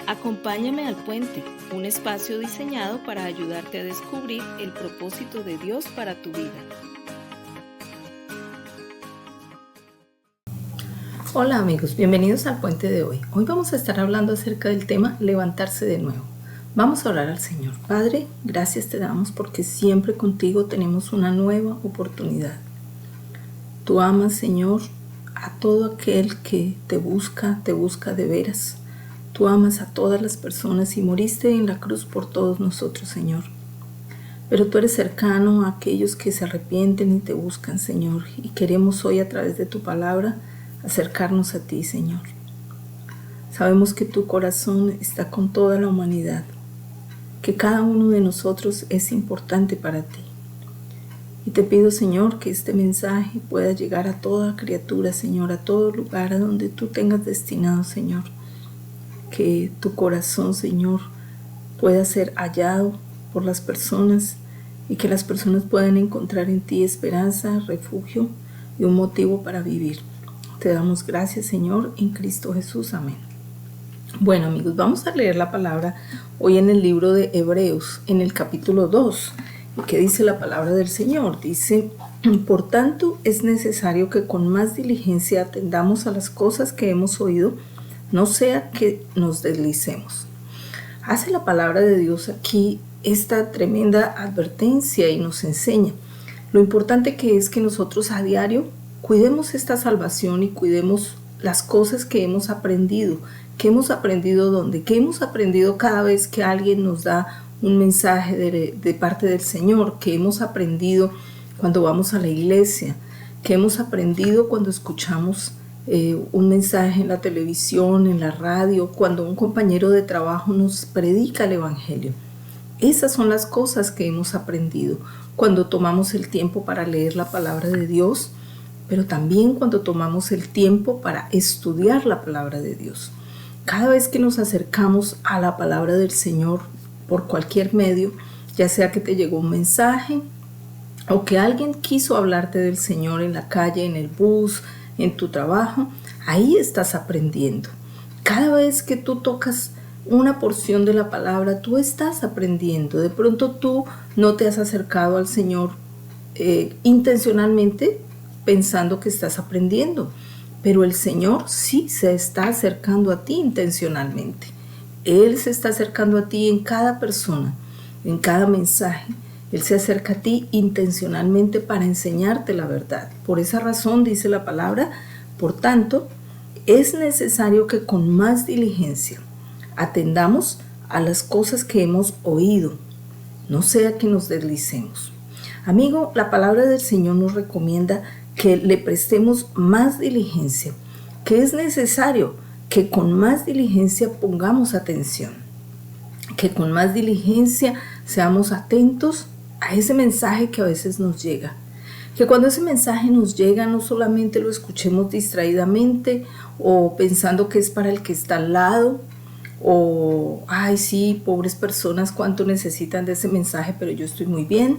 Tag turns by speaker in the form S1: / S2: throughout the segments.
S1: Acompáñame al Puente, un espacio diseñado para ayudarte a descubrir el propósito de Dios para tu vida.
S2: Hola amigos, bienvenidos al Puente de hoy. Hoy vamos a estar hablando acerca del tema levantarse de nuevo. Vamos a orar al Señor. Padre, gracias te damos porque siempre contigo tenemos una nueva oportunidad. Tú amas, Señor, a todo aquel que te busca de veras. Tú amas a todas las personas y moriste en la cruz por todos nosotros, Señor. Pero tú eres cercano a aquellos que se arrepienten y te buscan, Señor. Y queremos hoy a través de tu palabra acercarnos a ti, Señor. Sabemos que tu corazón está con toda la humanidad, que cada uno de nosotros es importante para ti. Y te pido, Señor, que este mensaje pueda llegar a toda criatura, Señor, a todo lugar a donde tú tengas destinado, Señor. Que tu corazón, Señor, pueda ser hallado por las personas y que las personas puedan encontrar en ti esperanza, refugio y un motivo para vivir. Te damos gracias, Señor, en Cristo Jesús. Amén. Bueno, amigos, vamos a leer la palabra hoy en el libro de Hebreos, en el capítulo 2. ¿Qué dice la palabra del Señor? Dice: por tanto, es necesario que con más diligencia atendamos a las cosas que hemos oído, no sea que nos deslicemos. Hace la palabra de Dios aquí esta tremenda advertencia y nos enseña lo importante que es que nosotros a diario cuidemos esta salvación y cuidemos las cosas que hemos aprendido. ¿Qué hemos aprendido dónde? ¿Qué hemos aprendido cada vez que alguien nos da un mensaje de parte del Señor? ¿Qué hemos aprendido cuando vamos a la iglesia? ¿Qué hemos aprendido cuando escuchamos un mensaje en la televisión, en la radio, cuando un compañero de trabajo nos predica el evangelio? Esas son las cosas que hemos aprendido cuando tomamos el tiempo para leer la palabra de Dios, pero también cuando tomamos el tiempo para estudiar la palabra de Dios. Cada vez que nos acercamos a la palabra del Señor por cualquier medio, ya sea que te llegó un mensaje o que alguien quiso hablarte del Señor en la calle, en el bus, en tu trabajo, ahí estás aprendiendo. Cada vez que tú tocas una porción de la palabra, tú estás aprendiendo. De pronto tú no te has acercado al Señor intencionalmente pensando que estás aprendiendo, pero el Señor sí se está acercando a ti intencionalmente. Él se está acercando a ti en cada persona, en cada mensaje. Él se acerca a ti intencionalmente para enseñarte la verdad. Por esa razón dice la palabra: por tanto, es necesario que con más diligencia atendamos a las cosas que hemos oído, no sea que nos deslicemos. Amigo, la palabra del Señor nos recomienda que le prestemos más diligencia, que es necesario que con más diligencia pongamos atención, que con más diligencia seamos atentos a ese mensaje que a veces nos llega. Que cuando ese mensaje nos llega no solamente lo escuchemos distraídamente o pensando que es para el que está al lado, o ay sí, pobres personas, cuánto necesitan de ese mensaje, pero yo estoy muy bien.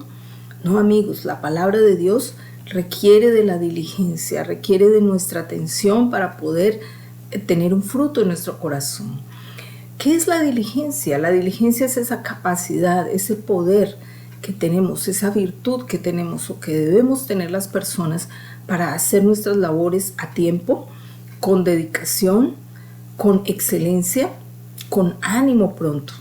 S2: No, amigos, la palabra de Dios requiere de la diligencia, requiere de nuestra atención para poder tener un fruto en nuestro corazón. ¿Qué es la diligencia? La diligencia es esa capacidad, ese poder que tenemos, esa virtud que tenemos o que debemos tener las personas para hacer nuestras labores a tiempo, con dedicación, con excelencia, con ánimo pronto.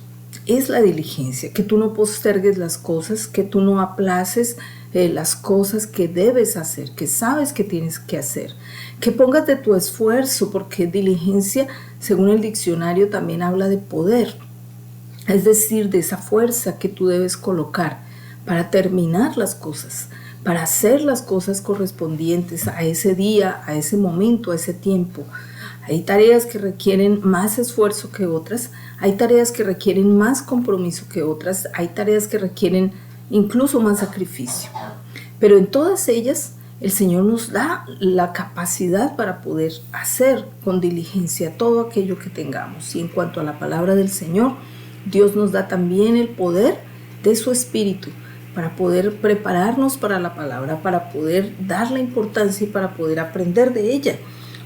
S2: Es la diligencia, que tú no postergues las cosas, que tú no aplaces las cosas que debes hacer, que sabes que tienes que hacer, que pongas de tu esfuerzo, porque diligencia, según el diccionario, también habla de poder, es decir, de esa fuerza que tú debes colocar para terminar las cosas, para hacer las cosas correspondientes a ese día, a ese momento, a ese tiempo. Hay tareas que requieren más esfuerzo que otras, hay tareas que requieren más compromiso que otras, hay tareas que requieren incluso más sacrificio. Pero en todas ellas el Señor nos da la capacidad para poder hacer con diligencia todo aquello que tengamos. Y en cuanto a la palabra del Señor, Dios nos da también el poder de su Espíritu para poder prepararnos para la palabra, para poder darle importancia y para poder aprender de ella.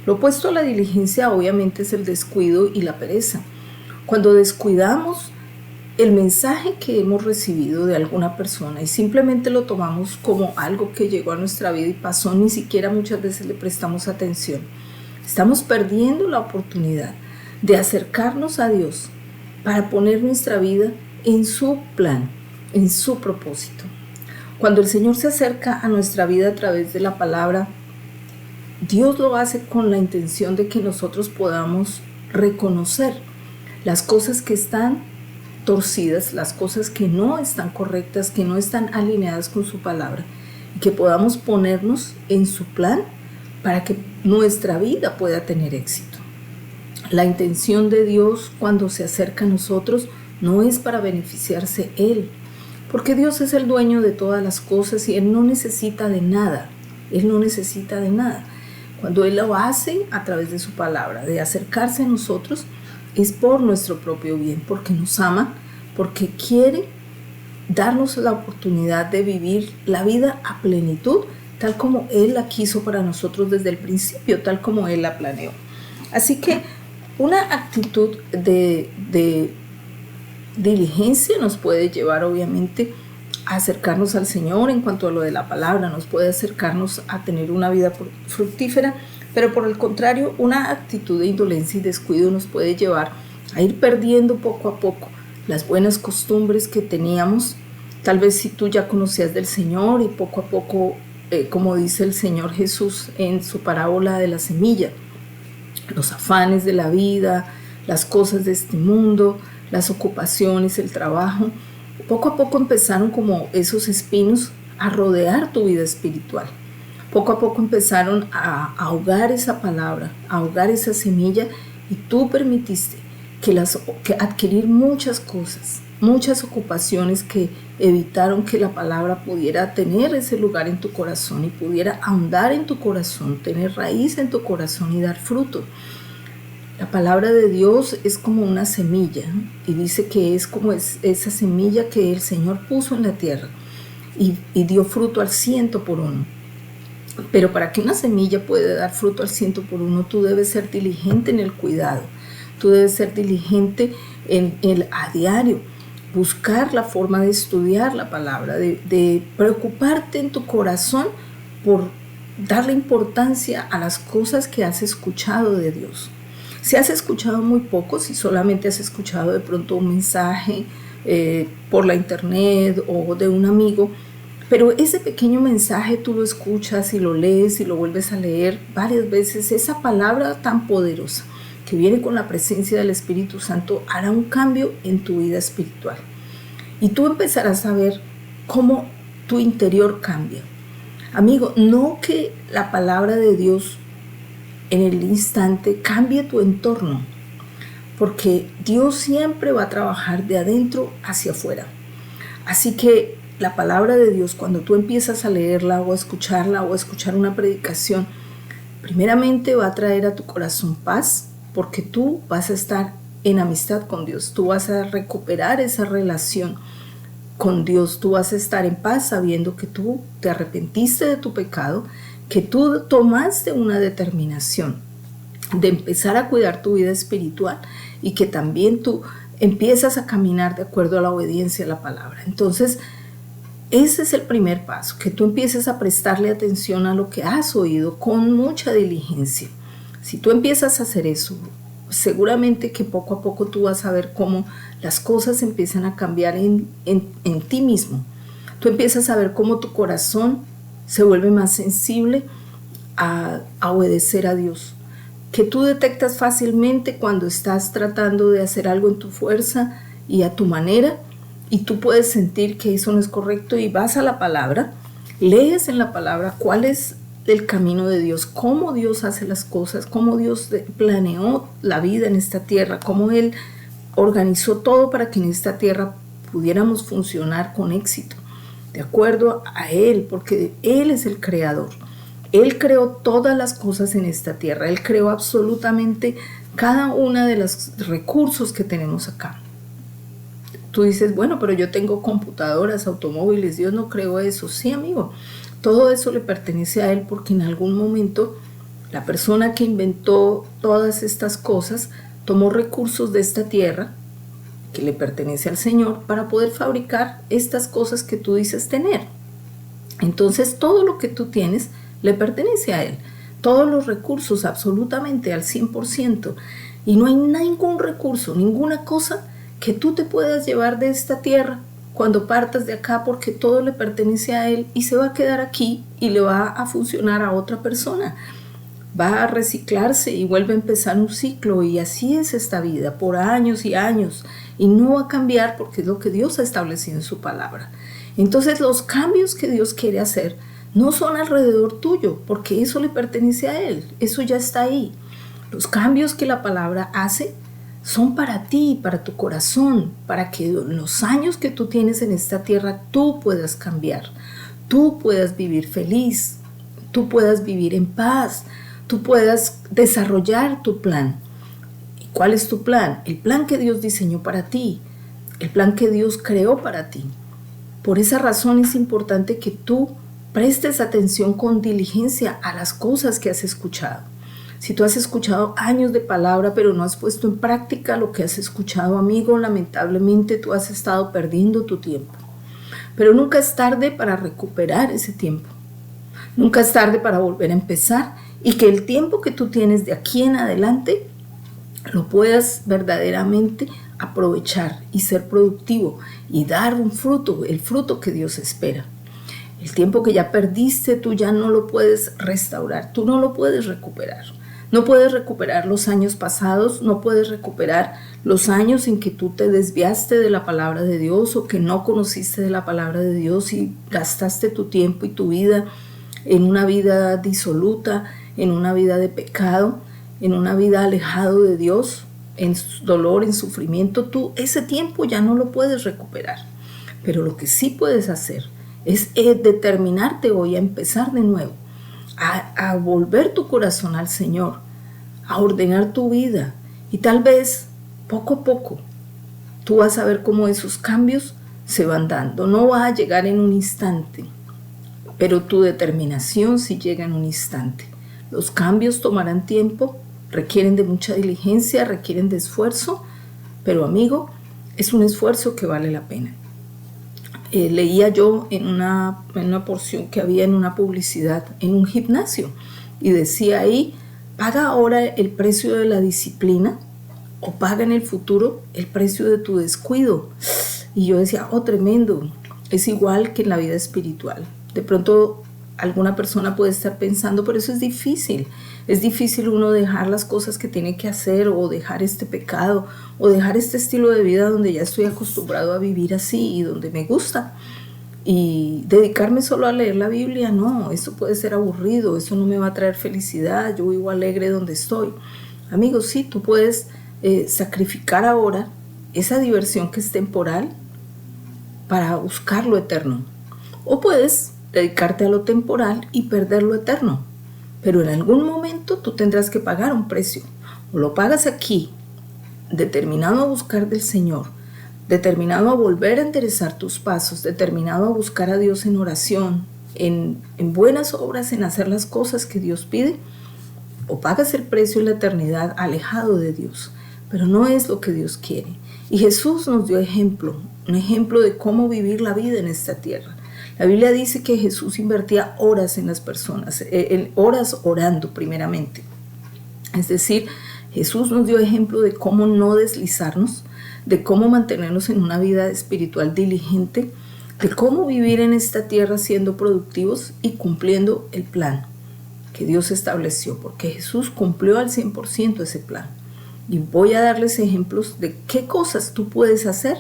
S2: Lo opuesto a la diligencia obviamente es el descuido y la pereza. Cuando descuidamos el mensaje que hemos recibido de alguna persona y simplemente lo tomamos como algo que llegó a nuestra vida y pasó, ni siquiera muchas veces le prestamos atención, estamos perdiendo la oportunidad de acercarnos a Dios para poner nuestra vida en su plan, en su propósito. Cuando el Señor se acerca a nuestra vida a través de la palabra, Dios lo hace con la intención de que nosotros podamos reconocer las cosas que están torcidas, las cosas que no están correctas, que no están alineadas con su palabra, y que podamos ponernos en su plan para que nuestra vida pueda tener éxito. La intención de Dios cuando se acerca a nosotros no es para beneficiarse Él, porque Dios es el dueño de todas las cosas y Él no necesita de nada. Él no necesita de nada. Cuando Él lo hace a través de su palabra, de acercarse a nosotros, es por nuestro propio bien, porque nos ama, porque quiere darnos la oportunidad de vivir la vida a plenitud, tal como Él la quiso para nosotros desde el principio, tal como Él la planeó. Así que una actitud de diligencia nos puede llevar obviamente a acercarnos al Señor en cuanto a lo de la palabra, nos puede acercarnos a tener una vida fructífera, pero por el contrario, una actitud de indolencia y descuido nos puede llevar a ir perdiendo poco a poco las buenas costumbres que teníamos. Tal vez si tú ya conocías del Señor y poco a poco, como dice el Señor Jesús en su parábola de la semilla, los afanes de la vida, las cosas de este mundo, las ocupaciones, el trabajo, poco a poco empezaron como esos espinos a rodear tu vida espiritual. Poco a poco empezaron a ahogar esa palabra, a ahogar esa semilla, y tú permitiste que adquirir muchas cosas, muchas ocupaciones que evitaron que la palabra pudiera tener ese lugar en tu corazón y pudiera ahondar en tu corazón, tener raíz en tu corazón y dar fruto. La palabra de Dios es como una semilla, ¿no? Y dice que es como esa semilla que el Señor puso en la tierra y dio fruto al 100%. Pero para que una semilla pueda dar fruto al 100%, tú debes ser diligente en el cuidado, tú debes ser diligente a diario, buscar la forma de estudiar la palabra, de preocuparte en tu corazón por darle importancia a las cosas que has escuchado de Dios. Si has escuchado muy poco, si solamente has escuchado de pronto un mensaje por la internet o de un amigo, pero ese pequeño mensaje tú lo escuchas y lo lees y lo vuelves a leer varias veces, esa palabra tan poderosa que viene con la presencia del Espíritu Santo hará un cambio en tu vida espiritual. Y tú empezarás a ver cómo tu interior cambia. Amigo, no que la palabra de Dios en el instante cambie tu entorno, porque Dios siempre va a trabajar de adentro hacia afuera. Así que la palabra de Dios, cuando tú empiezas a leerla o a escuchar una predicación, primeramente va a traer a tu corazón paz, porque tú vas a estar en amistad con Dios, tú vas a recuperar esa relación con Dios, tú vas a estar en paz sabiendo que tú te arrepentiste de tu pecado, que tú tomaste una determinación de empezar a cuidar tu vida espiritual y que también tú empiezas a caminar de acuerdo a la obediencia a la palabra. Entonces, ese es el primer paso, que tú empieces a prestarle atención a lo que has oído con mucha diligencia. Si tú empiezas a hacer eso, seguramente que poco a poco tú vas a ver cómo las cosas empiezan a cambiar en ti mismo. Tú empiezas a ver cómo tu corazón se vuelve más sensible a obedecer a Dios. Que tú detectas fácilmente cuando estás tratando de hacer algo en tu fuerza y a tu manera, y tú puedes sentir que eso no es correcto y vas a la palabra, lees en la palabra cuál es el camino de Dios, cómo Dios hace las cosas, cómo Dios planeó la vida en esta tierra, cómo Él organizó todo para que en esta tierra pudiéramos funcionar con éxito, de acuerdo a Él, porque Él es el creador. Él creó todas las cosas en esta tierra, Él creó absolutamente cada una de los recursos que tenemos acá. Tú dices, bueno, pero yo tengo computadoras, automóviles, Dios no creó eso. Sí, amigo, todo eso le pertenece a Él porque en algún momento la persona que inventó todas estas cosas tomó recursos de esta tierra que le pertenece al Señor para poder fabricar estas cosas que tú dices tener. Entonces todo lo que tú tienes le pertenece a Él. Todos los recursos, absolutamente al 100%. Y no hay ningún recurso, ninguna cosa que tú te puedas llevar de esta tierra cuando partas de acá, porque todo le pertenece a Él y se va a quedar aquí y le va a funcionar a otra persona. Va a reciclarse y vuelve a empezar un ciclo, y así es esta vida por años y años, y no va a cambiar porque es lo que Dios ha establecido en su palabra. Entonces los cambios que Dios quiere hacer no son alrededor tuyo, porque eso le pertenece a Él, eso ya está ahí. Los cambios que la palabra hace son para ti, para tu corazón, para que en los años que tú tienes en esta tierra tú puedas cambiar, tú puedas vivir feliz, tú puedas vivir en paz, tú puedas desarrollar tu plan. ¿Y cuál es tu plan? El plan que Dios diseñó para ti, el plan que Dios creó para ti. Por esa razón es importante que tú prestes atención con diligencia a las cosas que has escuchado. Si tú has escuchado años de palabra, pero no has puesto en práctica lo que has escuchado, amigo, lamentablemente tú has estado perdiendo tu tiempo. Pero nunca es tarde para recuperar ese tiempo. Nunca es tarde para volver a empezar, y que el tiempo que tú tienes de aquí en adelante lo puedas verdaderamente aprovechar y ser productivo y dar un fruto, el fruto que Dios espera. El tiempo que ya perdiste, tú ya no lo puedes restaurar, tú no lo puedes recuperar. No puedes recuperar los años pasados, no puedes recuperar los años en que tú te desviaste de la palabra de Dios o que no conociste de la palabra de Dios y gastaste tu tiempo y tu vida en una vida disoluta, en una vida de pecado, en una vida alejado de Dios, en dolor, en sufrimiento. Tú ese tiempo ya no lo puedes recuperar. Pero lo que sí puedes hacer es determinarte hoy a empezar de nuevo, a volver tu corazón al Señor, a ordenar tu vida, y tal vez poco a poco tú vas a ver cómo esos cambios se van dando. No va a llegar en un instante, pero tu determinación sí llega en un instante. Los cambios tomarán tiempo, requieren de mucha diligencia, requieren de esfuerzo, pero amigo, es un esfuerzo que vale la pena. Leía yo en una porción que había en una publicidad en un gimnasio, y decía ahí: paga ahora el precio de la disciplina o paga en el futuro el precio de tu descuido. Y yo decía, oh, tremendo. Es igual que en la vida espiritual. De pronto alguna persona puede estar pensando, pero eso es difícil. Es difícil uno dejar las cosas que tiene que hacer, o dejar este pecado, o dejar este estilo de vida donde ya estoy acostumbrado a vivir así y donde me gusta. Y dedicarme solo a leer la Biblia, no, eso puede ser aburrido, eso no me va a traer felicidad, yo vivo alegre donde estoy. Amigos, sí, tú puedes sacrificar ahora esa diversión que es temporal para buscar lo eterno. O puedes dedicarte a lo temporal y perder lo eterno. Pero en algún momento tú tendrás que pagar un precio. O lo pagas aquí, determinado a buscar del Señor, determinado a volver a enderezar tus pasos, determinado a buscar a Dios en oración, en buenas obras, en hacer las cosas que Dios pide, o pagas el precio en la eternidad alejado de Dios. Pero no es lo que Dios quiere. Y Jesús nos dio ejemplo, un ejemplo de cómo vivir la vida en esta tierra. La Biblia dice que Jesús invertía horas en las personas, horas orando primeramente. Es decir, Jesús nos dio ejemplo de cómo no deslizarnos, de cómo mantenernos en una vida espiritual diligente, de cómo vivir en esta tierra siendo productivos y cumpliendo el plan que Dios estableció, porque Jesús cumplió al 100% ese plan. Y voy a darles ejemplos de qué cosas tú puedes hacer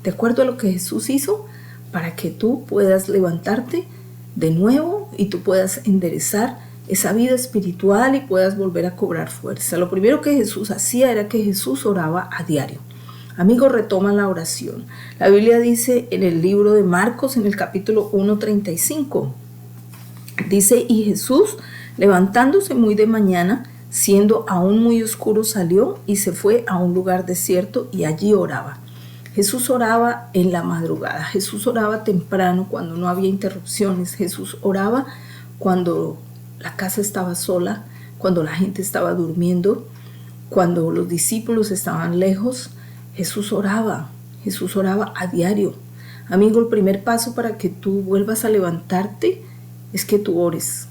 S2: de acuerdo a lo que Jesús hizo, para que tú puedas levantarte de nuevo y tú puedas enderezar esa vida espiritual y puedas volver a cobrar fuerza. Lo primero que Jesús hacía era que Jesús oraba a diario. Amigos, retoma la oración. La Biblia dice en el libro de Marcos, en el capítulo 1:35, dice: y Jesús, levantándose muy de mañana, siendo aún muy oscuro, salió y se fue a un lugar desierto y allí oraba. Jesús oraba en la madrugada, Jesús oraba temprano cuando no había interrupciones, Jesús oraba cuando la casa estaba sola, cuando la gente estaba durmiendo, Cuando los discípulos estaban lejos, Jesús oraba a diario. Amigo, el primer paso para que tú vuelvas a levantarte es que tú ores.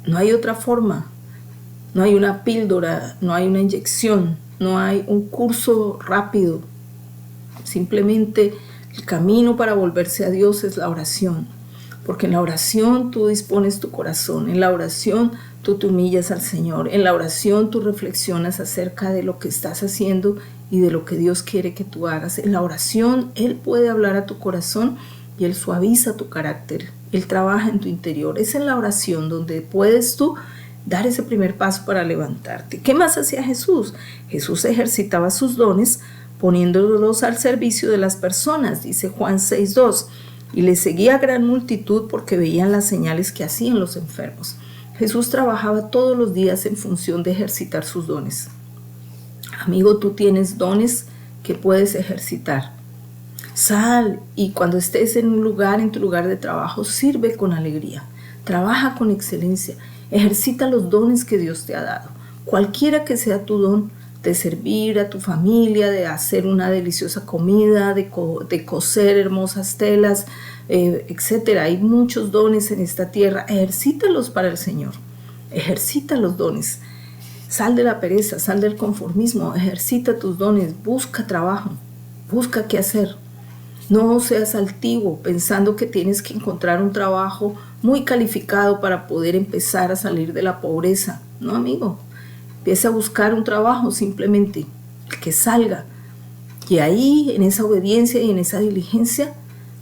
S2: No hay otra forma, no hay una píldora, no hay una inyección, no hay un curso rápido. Simplemente el camino para volverse a Dios es la oración, porque en la oración tú dispones tu corazón, en la oración tú te humillas al Señor, en la oración tú reflexionas acerca de lo que estás haciendo y de lo que Dios quiere que tú hagas. En la oración Él puede hablar a tu corazón y Él suaviza tu carácter, Él trabaja en tu interior. Es en la oración donde puedes tú dar ese primer paso para levantarte. ¿Qué más hacía Jesús? Jesús ejercitaba sus dones poniéndolos al servicio de las personas, dice Juan 6:2, y le seguía gran multitud porque veían las señales que hacían los enfermos. Jesús trabajaba todos los días en función de ejercitar sus dones. Amigo, tú tienes dones que puedes ejercitar. Sal y cuando estés en un lugar, en tu lugar de trabajo, sirve con alegría, trabaja con excelencia, ejercita los dones que Dios te ha dado. Cualquiera que sea tu don, de servir a tu familia, de hacer una deliciosa comida, de coser hermosas telas, etc. Hay muchos dones en esta tierra. Ejercítalos para el Señor. Ejercita los dones. Sal de la pereza, sal del conformismo, ejercita tus dones, busca trabajo, busca qué hacer. No seas altivo pensando que tienes que encontrar un trabajo muy calificado para poder empezar a salir de la pobreza. No, amigo. Empieza a buscar un trabajo simplemente, el que salga. Y ahí, en esa obediencia y en esa diligencia,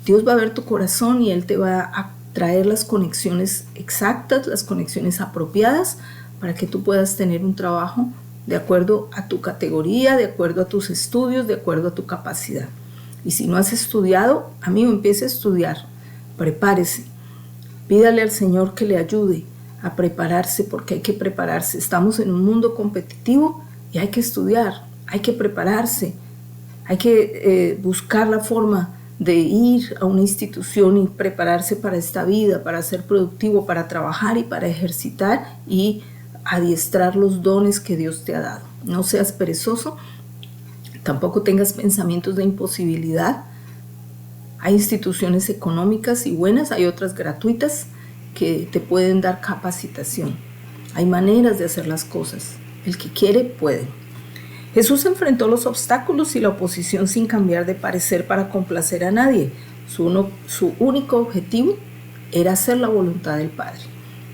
S2: Dios va a ver tu corazón y Él te va a traer las conexiones exactas, las conexiones apropiadas para que tú puedas tener un trabajo de acuerdo a tu categoría, de acuerdo a tus estudios, de acuerdo a tu capacidad. Y si no has estudiado, amigo, empiece a estudiar, prepárese, pídale al Señor que le ayude a prepararse, porque hay que prepararse. Estamos en un mundo competitivo y hay que estudiar, hay que prepararse, hay que buscar la forma de ir a una institución y prepararse para esta vida, para ser productivo, para trabajar y para ejercitar y adiestrar los dones que Dios te ha dado. No seas perezoso, tampoco tengas pensamientos de imposibilidad. Hay instituciones económicas y buenas, hay otras gratuitas que te pueden dar capacitación. Hay maneras de hacer las cosas. El que quiere, puede. Jesús enfrentó los obstáculos y la oposición sin cambiar de parecer para complacer a nadie. Su único objetivo era hacer la voluntad del Padre.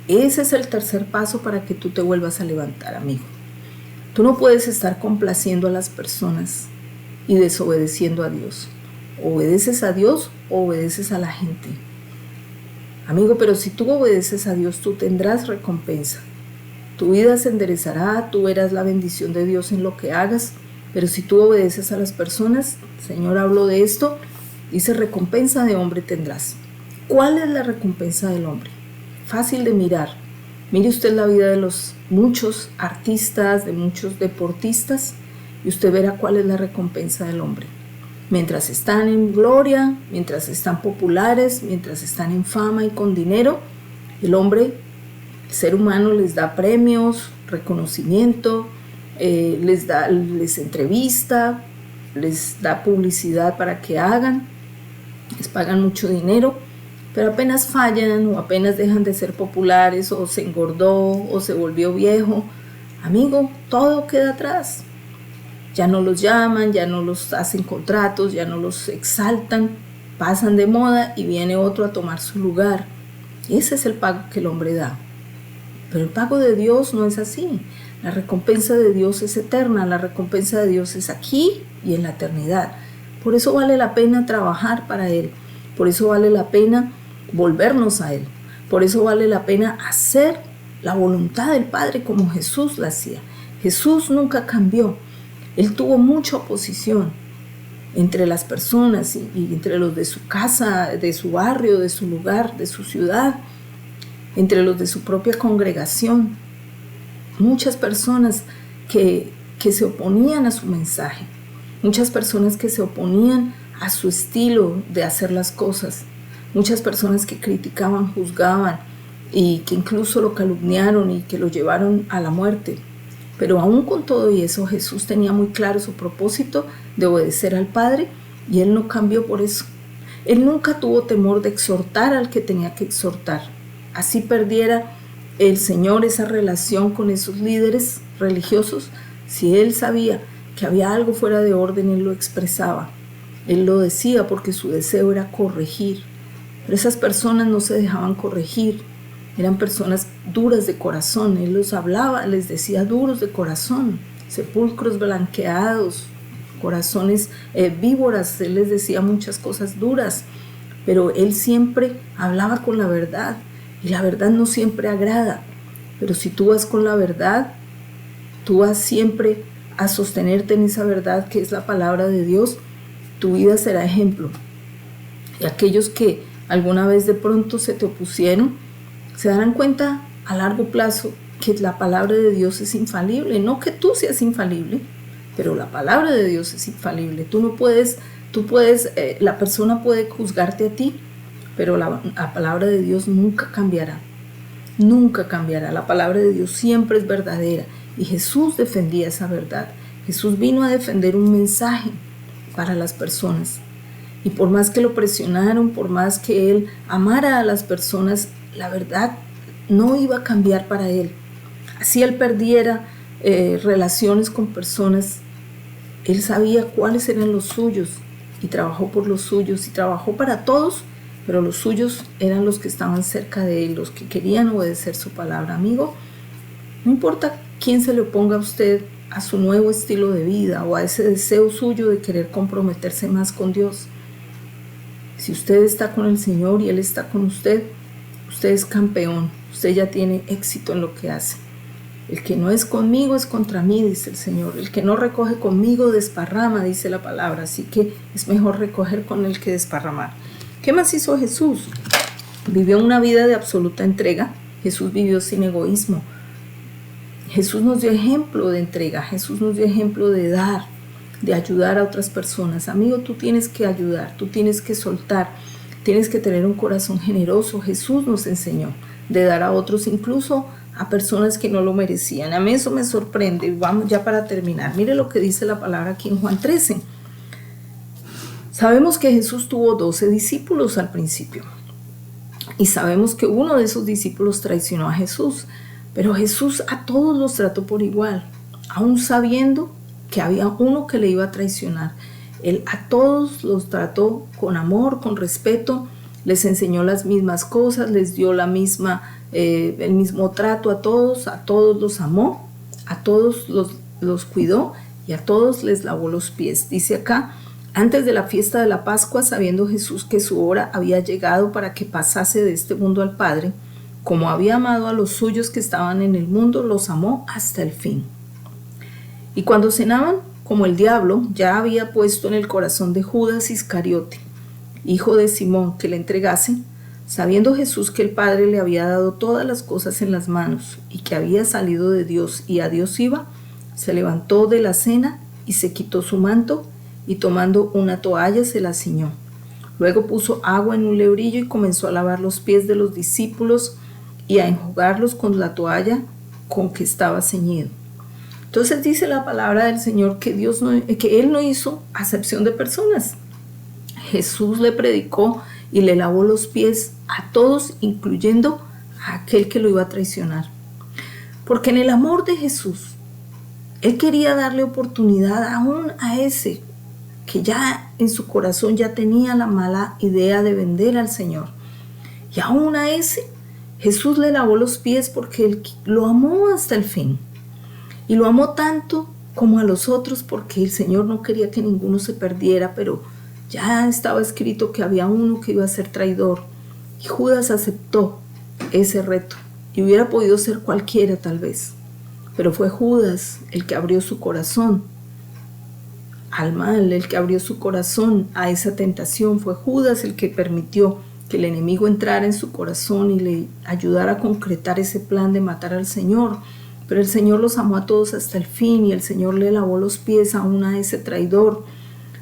S2: Ese es el tercer paso para que tú te vuelvas a levantar, amigo. Tú no puedes estar complaciendo a las personas y desobedeciendo a Dios. Obedeces a Dios o obedeces a la gente. Amigo, pero si tú obedeces a Dios, tú tendrás recompensa. Tu vida se enderezará, tú verás la bendición de Dios en lo que hagas, pero si tú obedeces a las personas, el Señor habló de esto, dice recompensa de hombre tendrás. ¿Cuál es la recompensa del hombre? Fácil de mirar. Mire usted la vida de los muchos artistas, de muchos deportistas, y usted verá cuál es la recompensa del hombre. Mientras están en gloria, mientras están populares, mientras están en fama y con dinero, el hombre, el ser humano les da premios, reconocimiento, les entrevista, les da publicidad para que hagan, les pagan mucho dinero, pero apenas fallan o apenas dejan de ser populares o se engordó o se volvió viejo, amigo, todo queda atrás. Ya no los llaman, ya no los hacen contratos, ya no los exaltan, pasan de moda y viene otro a tomar su lugar. Ese es el pago que el hombre da. Pero el pago de Dios no es así. La recompensa de Dios es eterna, la recompensa de Dios es aquí y en la eternidad. Por eso vale la pena trabajar para Él, por eso vale la pena volvernos a Él, por eso vale la pena hacer la voluntad del Padre como Jesús la hacía. Jesús nunca cambió. Él tuvo mucha oposición entre las personas y entre los de su casa, de su barrio, de su lugar, de su ciudad, entre los de su propia congregación. Muchas personas que se oponían a su mensaje, muchas personas que se oponían a su estilo de hacer las cosas, muchas personas que criticaban, juzgaban y que incluso lo calumniaron y que lo llevaron a la muerte. Pero aún con todo y eso, Jesús tenía muy claro su propósito de obedecer al Padre y Él no cambió por eso. Él nunca tuvo temor de exhortar al que tenía que exhortar. Así perdiera el Señor esa relación con esos líderes religiosos. Si Él sabía que había algo fuera de orden, Él lo expresaba. Él lo decía porque su deseo era corregir. Pero esas personas no se dejaban corregir. Eran personas duras de corazón. Él los hablaba, les decía duros de corazón, sepulcros blanqueados, corazones víboras. Él les decía muchas cosas duras, pero Él siempre hablaba con la verdad, y la verdad no siempre agrada. Pero si tú vas con la verdad, tú vas siempre a sostenerte en esa verdad que es la palabra de Dios, tu vida será ejemplo. Y aquellos que alguna vez de pronto se te opusieron, se darán cuenta a largo plazo que la palabra de Dios es infalible. No que tú seas infalible, pero la palabra de Dios es infalible. La persona puede juzgarte a ti, pero la palabra de Dios nunca cambiará. Nunca cambiará. La palabra de Dios siempre es verdadera. Y Jesús defendía esa verdad. Jesús vino a defender un mensaje para las personas. Y por más que lo presionaron, por más que Él amara a las personas, la verdad no iba a cambiar para Él. Así Él perdiera relaciones con personas, Él sabía cuáles eran los suyos y trabajó por los suyos y trabajó para todos, pero los suyos eran los que estaban cerca de Él, los que querían obedecer su palabra. Amigo, no importa quién se le oponga a usted, a su nuevo estilo de vida o a ese deseo suyo de querer comprometerse más con Dios. Si usted está con el Señor y Él está con usted, usted es campeón, usted ya tiene éxito en lo que hace. El que no es conmigo es contra mí, dice el Señor. El que no recoge conmigo desparrama, dice la palabra. Así que es mejor recoger con el que desparramar. ¿Qué más hizo Jesús? Vivió una vida de absoluta entrega. Jesús vivió sin egoísmo. Jesús nos dio ejemplo de entrega. Jesús nos dio ejemplo de dar, de ayudar a otras personas. Amigo, tú tienes que ayudar, tú tienes que soltar, tienes que tener un corazón generoso. Jesús nos enseñó de dar a otros, incluso a personas que no lo merecían. A mí eso me sorprende. Vamos ya para terminar. Mire lo que dice la palabra aquí en Juan 13. Sabemos que Jesús tuvo 12 discípulos al principio. Y sabemos que uno de esos discípulos traicionó a Jesús. Pero Jesús a todos los trató por igual, aún sabiendo que había uno que le iba a traicionar. Él a todos los trató con amor, con respeto, les enseñó las mismas cosas, les dio el mismo trato a todos los amó, a todos los cuidó y a todos les lavó los pies. Dice acá, antes de la fiesta de la Pascua, sabiendo Jesús que su hora había llegado para que pasase de este mundo al Padre, como había amado a los suyos que estaban en el mundo, los amó hasta el fin. Y cuando cenaban, como el diablo ya había puesto en el corazón de Judas Iscariote, hijo de Simón, que le entregase, sabiendo Jesús que el Padre le había dado todas las cosas en las manos y que había salido de Dios y a Dios iba, se levantó de la cena y se quitó su manto y tomando una toalla se la ciñó. Luego puso agua en un lebrillo y comenzó a lavar los pies de los discípulos y a enjugarlos con la toalla con que estaba ceñido. Entonces dice la palabra del Señor que Él no hizo acepción de personas. Jesús le predicó y le lavó los pies a todos, incluyendo a aquel que lo iba a traicionar. Porque en el amor de Jesús, Él quería darle oportunidad aún a ese que ya en su corazón ya tenía la mala idea de vender al Señor. Y aún a ese, Jesús le lavó los pies porque Él lo amó hasta el fin. Y lo amó tanto como a los otros porque el Señor no quería que ninguno se perdiera, pero ya estaba escrito que había uno que iba a ser traidor. Y Judas aceptó ese reto. Y hubiera podido ser cualquiera tal vez. Pero fue Judas el que abrió su corazón al mal, el que abrió su corazón a esa tentación. Fue Judas el que permitió que el enemigo entrara en su corazón y le ayudara a concretar ese plan de matar al Señor. Pero el Señor los amó a todos hasta el fin y el Señor le lavó los pies aún a ese traidor.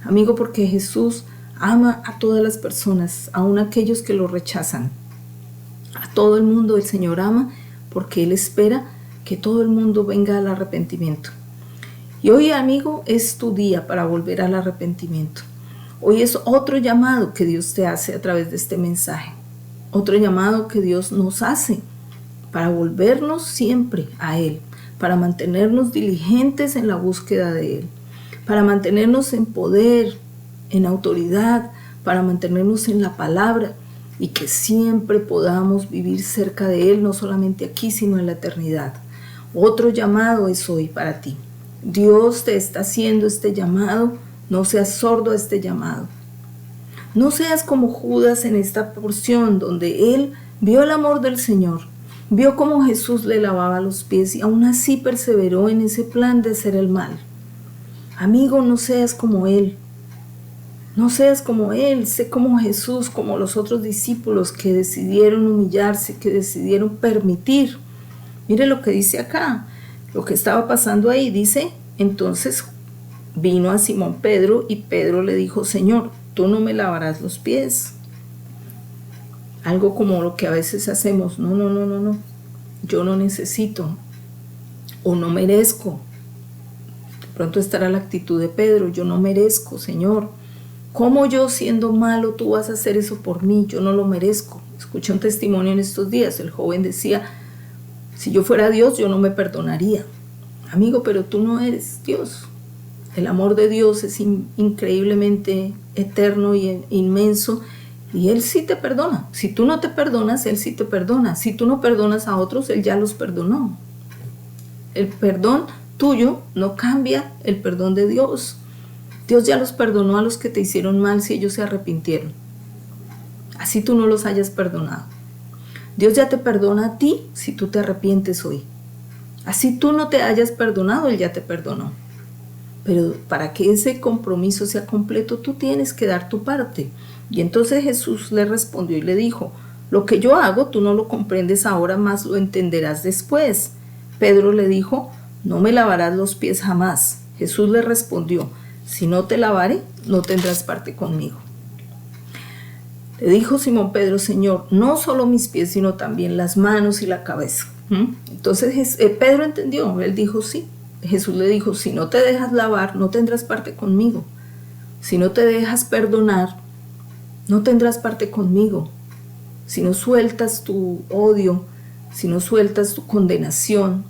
S2: Amigo, porque Jesús ama a todas las personas, aún a aquellos que lo rechazan. A todo el mundo el Señor ama porque Él espera que todo el mundo venga al arrepentimiento. Y hoy, amigo, es tu día para volver al arrepentimiento. Hoy es otro llamado que Dios te hace a través de este mensaje. Otro llamado que Dios nos hace para volvernos siempre a Él, para mantenernos diligentes en la búsqueda de Él, para mantenernos en poder, en autoridad, para mantenernos en la palabra y que siempre podamos vivir cerca de Él, no solamente aquí, sino en la eternidad. Otro llamado es hoy para ti. Dios te está haciendo este llamado, no seas sordo a este llamado. No seas como Judas en esta porción donde él vio el amor del Señor, vio cómo Jesús le lavaba los pies y aún así perseveró en ese plan de hacer el mal. Amigo, no seas como él. No seas como él, sé como Jesús, como los otros discípulos que decidieron humillarse, que decidieron permitir. Mire lo que dice acá, lo que estaba pasando ahí. Dice, entonces vino a Simón Pedro y Pedro le dijo, Señor, tú no me lavarás los pies. Algo como lo que a veces hacemos, no, yo no necesito o no merezco. De pronto estará la actitud de Pedro, yo no merezco, Señor. ¿Cómo yo siendo malo tú vas a hacer eso por mí? Yo no lo merezco. Escuché un testimonio en estos días, el joven decía, si yo fuera Dios yo no me perdonaría. Amigo, pero tú no eres Dios. El amor de Dios es increíblemente eterno y inmenso y Él sí te perdona. Si tú no te perdonas, Él sí te perdona. Si tú no perdonas a otros, Él ya los perdonó. El perdón tuyo no cambia el perdón de Dios. Dios ya los perdonó a los que te hicieron mal si ellos se arrepintieron. Así tú no los hayas perdonado. Dios ya te perdona a ti si tú te arrepientes hoy. Así tú no te hayas perdonado, Él ya te perdonó. Pero para que ese compromiso sea completo, tú tienes que dar tu parte. Y entonces Jesús le respondió y le dijo, lo que yo hago tú no lo comprendes ahora, más lo entenderás después. Pedro le dijo, no me lavarás los pies jamás. Jesús le respondió, si no te lavare, no tendrás parte conmigo. Le dijo Simón Pedro, Señor, no solo mis pies, sino también las manos y la cabeza. Entonces Pedro entendió, él dijo sí. Jesús le dijo, si no te dejas lavar, no tendrás parte conmigo. Si no te dejas perdonar, no tendrás parte conmigo. Si no sueltas tu odio, si no sueltas tu condenación,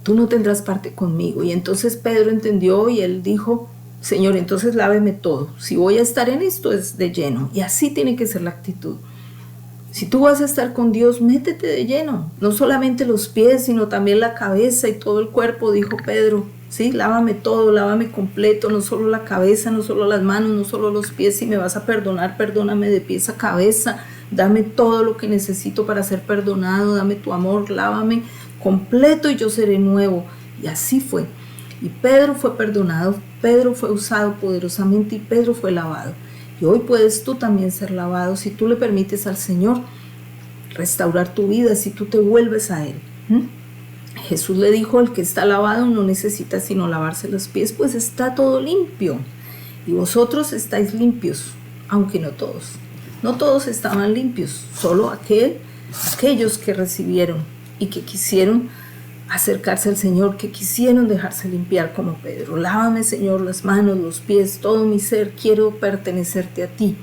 S2: tú no tendrás parte conmigo. Y entonces Pedro entendió y él dijo, Señor, entonces láveme todo. Si voy a estar en esto es de lleno. Y así tiene que ser la actitud. Si tú vas a estar con Dios, métete de lleno. No solamente los pies, sino también la cabeza y todo el cuerpo, dijo Pedro. Sí, lávame todo, lávame completo, no solo la cabeza, no solo las manos, no solo los pies. Si me vas a perdonar, perdóname de pies a cabeza. Dame todo lo que necesito para ser perdonado. Dame tu amor, lávame completo y yo seré nuevo. Y así fue. Y Pedro fue perdonado, Pedro fue usado poderosamente y Pedro fue lavado. Y hoy puedes tú también ser lavado si tú le permites al Señor restaurar tu vida, si tú te vuelves a Él. Jesús le dijo, el que está lavado no necesita sino lavarse los pies, pues está todo limpio. Y vosotros estáis limpios, aunque no todos. No todos estaban limpios, solo aquellos que recibieron y que quisieron acercarse al Señor, que quisieron dejarse limpiar como Pedro. Lávame, Señor, las manos, los pies, todo mi ser. Quiero pertenecerte a ti.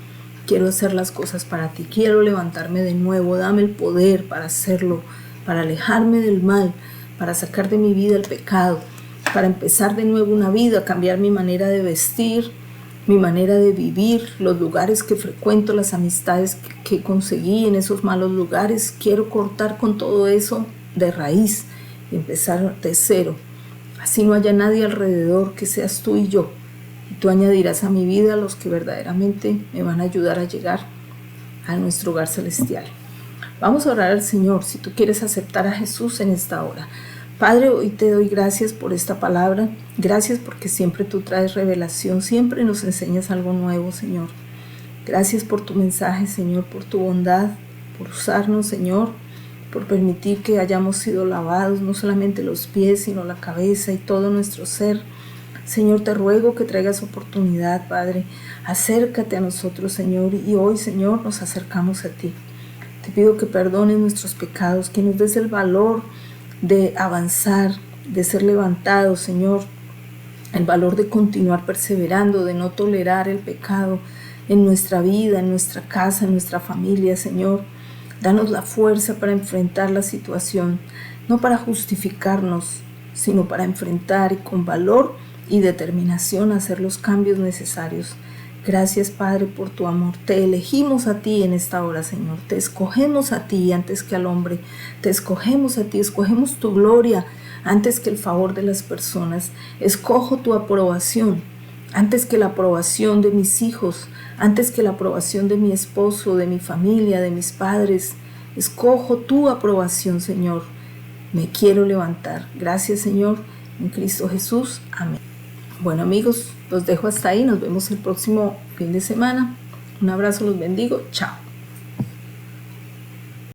S2: Quiero hacer las cosas para ti. Quiero levantarme de nuevo. Dame el poder para hacerlo, para alejarme del mal, para sacar de mi vida el pecado, para empezar de nuevo una vida, cambiar mi manera de vestir, mi manera de vivir, los lugares que frecuento, las amistades que conseguí en esos malos lugares. Quiero cortar con todo eso de raíz y empezar de cero. Así no haya nadie alrededor, que seas tú y yo. Y tú añadirás a mi vida a los que verdaderamente me van a ayudar a llegar a nuestro hogar celestial. Vamos a orar al Señor si tú quieres aceptar a Jesús en esta hora. Padre, hoy te doy gracias por esta palabra. Gracias porque siempre tú traes revelación, siempre nos enseñas algo nuevo, Señor. Gracias por tu mensaje, Señor, por tu bondad, por usarnos, Señor, por permitir que hayamos sido lavados, no solamente los pies, sino la cabeza y todo nuestro ser. Señor, te ruego que traigas oportunidad, Padre. Acércate a nosotros, Señor, y hoy, Señor, nos acercamos a ti. Te pido que perdones nuestros pecados, que nos des el valor de avanzar, de ser levantados, Señor. El valor de continuar perseverando, de no tolerar el pecado en nuestra vida, en nuestra casa, en nuestra familia, Señor. Danos la fuerza para enfrentar la situación, no para justificarnos, sino para enfrentar y con valor y determinación hacer los cambios necesarios. Gracias, Padre, por tu amor. Te elegimos a ti en esta hora, Señor. Te escogemos a ti antes que al hombre. Te escogemos a ti, escogemos tu gloria antes que el favor de las personas. Escojo tu aprobación antes que la aprobación de mis hijos, antes que la aprobación de mi esposo, de mi familia, de mis padres. Escojo tu aprobación, Señor. Me quiero levantar. Gracias, Señor, en Cristo Jesús. Amén. Bueno, amigos, los dejo hasta ahí. Nos vemos el próximo fin de semana. Un abrazo, los bendigo. Chao.